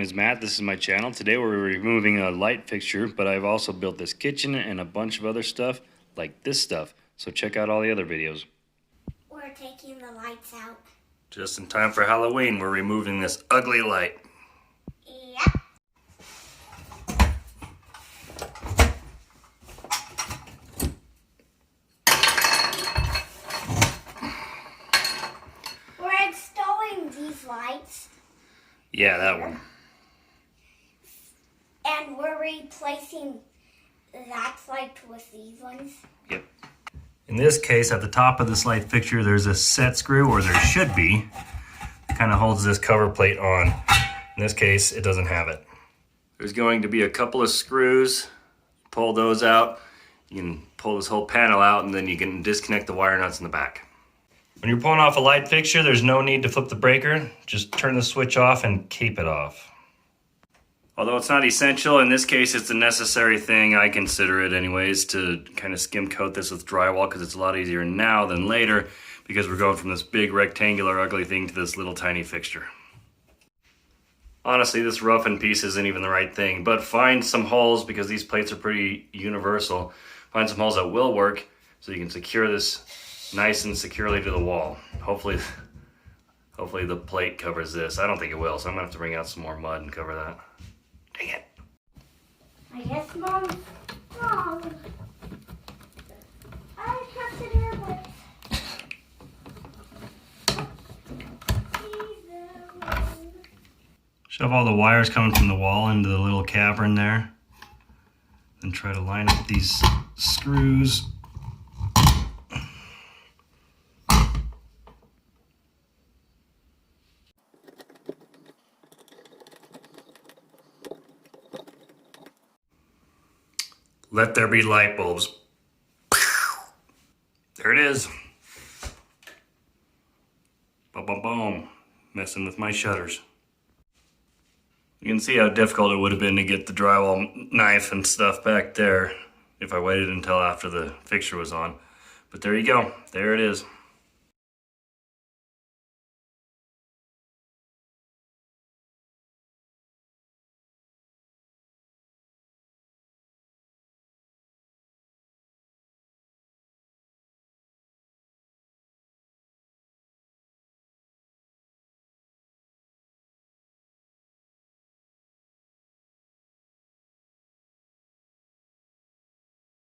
name is Matt. This is my channel. Today we're removing a light fixture, but I've also built this kitchen and a bunch of other stuff, like this stuff. So check out all the other videos. We're taking the lights out. Just in time for Halloween, we're removing this ugly light. Yep. We're installing these lights. Yeah, that one. And we're replacing that light with these ones. Yep. In this case, at the top of this light fixture, there's a set screw, or there should be. It kind of holds this cover plate on. In this case, it doesn't have it. There's going to be a couple of screws. Pull those out. You can pull this whole panel out, and then you can disconnect the wire nuts in the back. When you're pulling off a light fixture, there's no need to flip the breaker. Just turn the switch off and keep it off. Although it's not essential, in this case it's a necessary thing. I consider it anyways, to kind of skim coat this with drywall, because it's a lot easier now than later, because we're going from this big rectangular ugly thing to this little tiny fixture. Honestly, this roughened piece isn't even the right thing, but find some holes, because these plates are pretty universal. Find some holes that will work so you can secure this nice and securely to the wall. Hopefully the plate covers this. I don't think it will, so I'm gonna have to bring out some more mud and cover that. Dang it. I guess Mom's wrong. I trusted her with. Shove all the wires coming from the wall into the little cavern there. Then try to line up these screws. Let there be light bulbs. There it is. Boom, boom, boom. Messing with my shutters. You can see how difficult it would have been to get the drywall knife and stuff back there if I waited until after the fixture was on. But there you go. There it is.